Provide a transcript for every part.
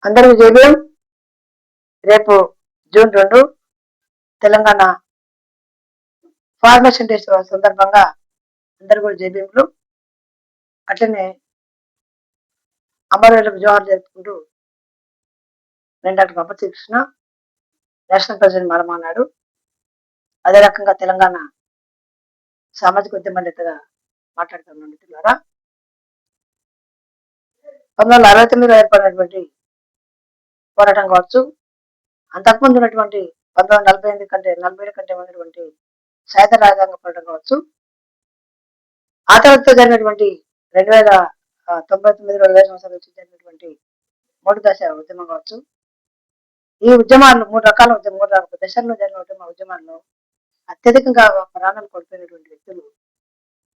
అందరికీ జేబీఎం. రేపు June 2 Telangana formation day సందర్భంగా అందరు కూడా జేబీఎంలు అట్లనే అమరవీరులకు జోహార్ జరుపుకుంటూ నేను డాక్టర్ గొప్ప శ్రీకృష్ణ నేషనల్ ప్రెసిడెంట్ మరమన్నాడు. అదే రకంగా తెలంగాణ సామాజిక ఉద్యమ నేతగా మాట్లాడుతున్నాను మిత్రులారా. 1969లో ఏర్పడినటువంటి పోరాటం కావచ్చు, అంతకుముందు ఉన్నటువంటి 1948 కంటే 47 కంటే ఉన్నటువంటి సాయుధ రాజ్యాంగ పోరాటం కావచ్చు, ఆ తర్వాత జరిగినటువంటి 2099 20 సంవత్సరాల నుంచి జరిగినటువంటి 3 దశ ఉద్యమం కావచ్చు. ఈ ఉద్యమాలు 3 రకాల దశల్లో జరిగిన ఉద్యమాల్లో అత్యధికంగా ప్రాణాలు కోల్పోయినటువంటి వ్యక్తులు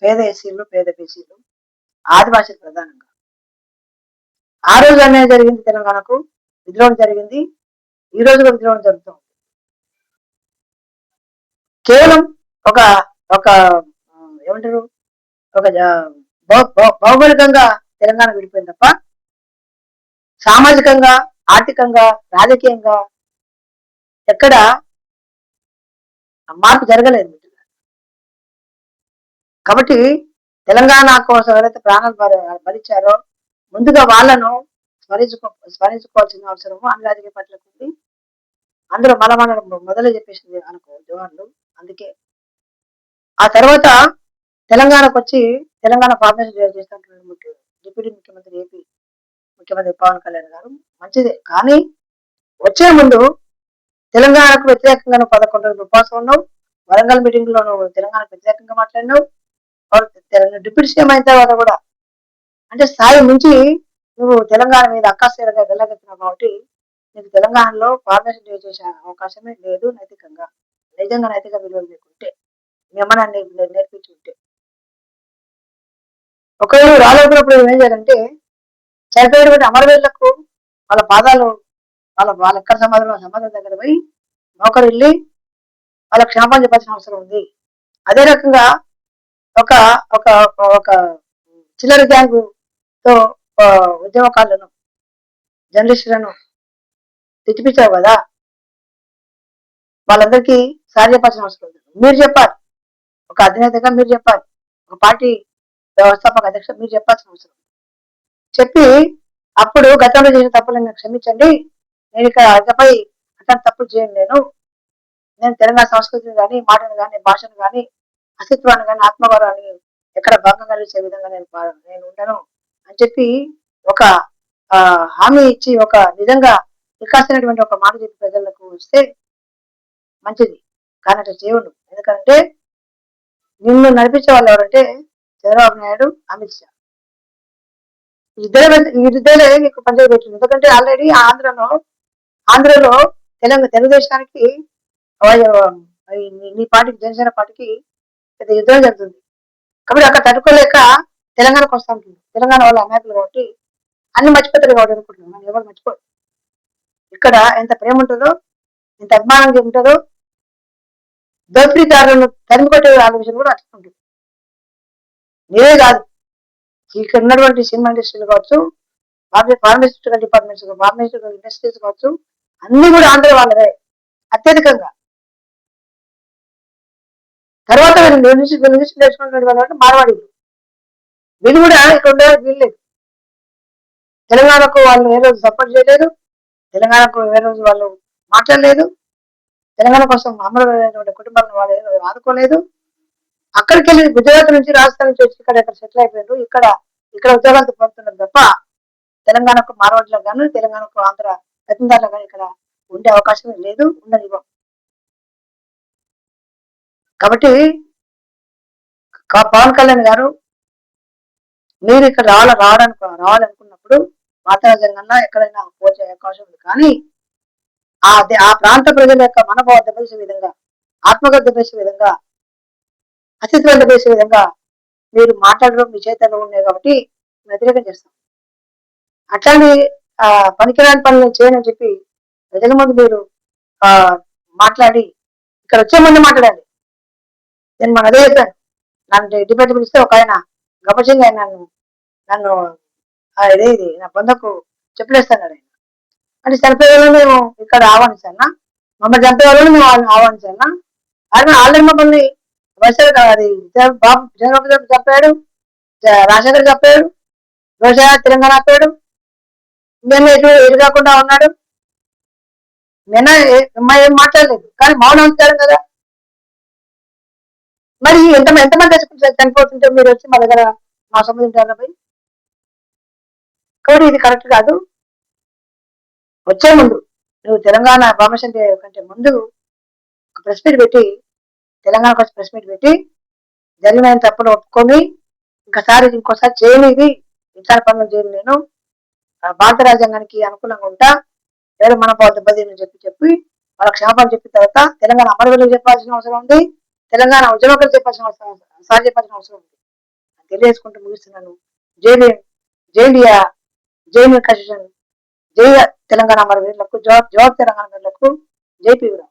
పేద ఎస్సీలు, పేద బీసీలు, ఆదివాసీలు ప్రధానంగా. ఆ రోజు అనేది జరిగింది, తెలంగాణకు విద్రోహం జరిగింది, ఈ రోజు కూడా విద్రోహం జరుగుతుంది. కేవలం ఒక ఒక ఏమంటారు ఒక భౌగోళికంగా తెలంగాణ విడిపోయింది తప్ప సామాజికంగా, ఆర్థికంగా, రాజకీయంగా ఎక్కడ మార్పు జరగలేదు. కాబట్టి తెలంగాణ కోసం ఎవరైతే ప్రాణాలు భరించారో ముందుగా వాళ్ళను స్మరించుకోవాల్సిన అవసరము అన్ని రాజకీయ పార్టీలకు ఉంది. అందులో మన మొదలే చెప్పేసింది అనుకో జవాన్లు. అందుకే ఆ తర్వాత తెలంగాణకు వచ్చి తెలంగాణ ఫార్మేషన్ చేసినటువంటి డిప్యూటీ ముఖ్యమంత్రి ఏపీ ముఖ్యమంత్రి పవన్ కళ్యాణ్ గారు మంచిదే. కానీ వచ్చే ముందు తెలంగాణకు వ్యతిరేకంగా 11 రోజులు ఉపవాసం ఉన్నావు, వరంగల్ మీటింగ్ లో నువ్వు తెలంగాణకు వ్యతిరేకంగా మాట్లాడినావు. డిప్యూటీ సీఎం అయిన తర్వాత కూడా అంటే స్థాయి నుంచి నువ్వు తెలంగాణ మీద అక్కస్గా వెళ్ళగెత్తున్నావు. కాబట్టి నీకు తెలంగాణలో ఫార్మేషన్ చేసే అవకాశమే లేదు నైతికంగా. నిజంగా నైతిక విలువలు లేకుంటే నియమనాన్ని నేర్పించి ఉంటే ఒకవేళ రాలేకున్నప్పుడు ఏం చేయాలంటే చనిపోయినటువంటి అమరవీరులకు వాళ్ళ పాదాలు వాళ్ళ ఎక్కడ సమాధానం దగ్గర పోయి నౌకరు వెళ్ళి వాళ్ళ క్షమాపణ చెప్పాల్సిన అవసరం ఉంది. అదే రకంగా ఒక ఒక ఒక చిల్లర గ్యాంగ్ తో ఉద్యమకారులను, జర్నలిస్టులను తిట్టిపించావు కదా, వాళ్ళందరికీ సారి చెప్పాల్సిన అవసరం ఉంది. మీరు చెప్పాలి, ఒక అధినేతగా మీరు చెప్పాలి, ఒక పార్టీ వ్యవస్థాపక అధ్యక్షుడు మీరు చెప్పాల్సిన అవసరం. చెప్పి అప్పుడు గతంలో చేసిన తప్పులను క్షమించండి, నేను ఇక్కడ ఇకపై అట్లాంటి తప్పులు చేయను, నేను తెలంగాణ సంస్కృతిని కానీ, మాటను కానీ, భాషను కానీ, అస్తిత్వాన్ని కానీ, ఆత్మగౌరవాన్ని ఎక్కడ భంగం కలిగించే విధంగా నేను ఉండను అని చెప్పి ఒక హామీ ఇచ్చి ఒక నిజంగా వికాసమైనటువంటి ఒక మాట చెప్పి ప్రజలకు వస్తే మంచిది. కానీ అట్లా చేయను. ఎందుకంటే నిన్ను నడిపించే వాళ్ళు ఎవరంటే చంద్రబాబు నాయుడు, అమిత్ షా. ఇద్దరే నీకు పంచాయతీ పెట్టింది. ఎందుకంటే ఆల్రెడీ ఆంధ్రలో తెలుగుదేశానికి నీ పార్టీకి, జనసేన పార్టీకి పెద్ద యుద్ధం జరుగుతుంది. కాబట్టి అక్కడ తట్టుకోలేక తెలంగాణకు వస్తూ ఉంటుంది. తెలంగాణ వాళ్ళ అమాయకులు కాబట్టి అన్ని మర్చిపోతారు కాబట్టి అనుకుంటున్నాను. ఎవరు మర్చిపోరు. ఇక్కడ ఎంత ప్రేమ ఉంటుందో, ఎంత అభిమానంగా ఉంటుందో, దోపిడీదారులను తరిమి కొట్టే ఆలోచన కూడా అట్లా ఉంటుంది. నేనే కాదు, ఇక్కడ ఉన్నటువంటి సినిమా ఇండస్ట్రీలు కావచ్చు, ఫార్మస్యూటికల్ డిపార్ట్మెంట్స్, ఫార్మస్యూటికల్ ఇండస్ట్రీస్ కావచ్చు, అన్ని కూడా ఆంధ్ర వాళ్ళవే అత్యధికంగా. తర్వాత నేర్చుకున్నటువంటి వాళ్ళు మార్వాడీలు, వీళ్ళు కూడా ఇక్కడ ఉండడానికి వీల్లేదు. తెలంగాణకు వాళ్ళు ఏ రోజు సపోర్ట్ చేయలేదు, తెలంగాణకు ఏ రోజు వాళ్ళు మాట్లాడలేదు, తెలంగాణ కోసం అమరవైనటువంటి కుటుంబాలను వాళ్ళు ఏ రోజు ఆదుకోలేదు. అక్కడికి వెళ్ళి గుజరాత్ నుంచి, రాజస్థాన్ నుంచి వచ్చి ఇక్కడ సెటిల్ అయిపోయారు. ఇక్కడ ఉద్యోగాలు పొందుతున్నారు తప్ప తెలంగాణకు మార్వాడీలకు కానీ, తెలంగాణకు ఆంధ్ర పెత్తందారులకు కానీ ఇక్కడ ఉండే అవకాశం లేదు, ఉండనివ్వం. కాబట్టి పవన్ కళ్యాణ్ గారు మీరు ఇక్కడ రావాలనుకున్నప్పుడు వాతావరణంగా ఎక్కడైనా పోచే అవకాశం ఉంది. కానీ ఆ ప్రాంత ప్రజల యొక్క మనోభావం దెబ్బేసే విధంగా, ఆత్మగత దెబ్బేసే విధంగా, అస్తిత్వం దెబ్బేసే విధంగా మీరు మాట్లాడడం మీ చేతల్లో ఉన్నాయి కాబట్టి వ్యతిరేకం చేస్తాం. అట్లాంటి పనికిరాని పనులు చేయనని చెప్పి ప్రజల ముందు మీరు మాట్లాడి ఇక్కడ వచ్చే ముందు మాట్లాడాలి. నేను మన అదే చెప్పాను. నన్ను డిబేట్ పిలిస్తే ఒక ఆయన గబసింగ్ ఆయన నన్ను ఇదేది నా బొందకు చెప్పులేస్తాడు ఆయన. అంటే చనిపోయే వాళ్ళని మేము ఇక్కడ ఆహ్వానించాలన్నా, మమ్మల్ని చంపే వాళ్ళని మేము వాళ్ళని ఆహ్వానించాలన్నా? ఆయన ఆల్రెడీ మమ్మల్ని వైఎస్ఆర్ అది బాబు జగన్మోహన్ రెడ్డి చంపాడు, రాజశేఖర్ చంపాడు, వ్యవసాయ తెలంగాణ ఆపాడు, మేము ఎటు కాకుండా ఉన్నాడు. నిన్న అమ్మాయి ఏం మాట్లాడలేదు, కానీ మౌనం ఉంచారు కదా. మరి ఎంతమంది చనిపోతుంటే మీరు వచ్చి మా దగ్గర మా సంబంధించారు పోయి. కాబట్టి ఇది కరెక్ట్ కాదు. వచ్చే ముందు నువ్వు తెలంగాణ భామశం కంటే ముందు ఒక ప్రెస్ మీట్ పెట్టి, తెలంగాణకు వచ్చి ప్రెస్ మీట్ పెట్టి జరిగిన తప్పులు ఒప్పుకొని ఇంకోసారి చేయలేదు, ఇట్లాంటి పనులు చేయను, నేను భారత రాజ్యాంగానికి అనుకూలంగా ఉంటా, ఎవరు మన దెబ్బతిని చెప్పి వాళ్ళ క్షమాపణ చెప్పిన తర్వాత తెలంగాణ అమరవీరులకు చెప్పాల్సిన అవసరం ఉంది, తెలంగాణ ఉద్యమకులు చెప్పాల్సిన అవసరం, సార్ చెప్పాల్సిన అవసరం ఉంది. తెలియజేసుకుంటూ ముగిస్తున్నాను. జై భీమ్, జై ఇండియా, జై కాన్స్టిట్యూషన్, జై తెలంగాణ అమరవీరులకు, జవాబు తెలంగాణ వీరులకు, జై పీవీరావు.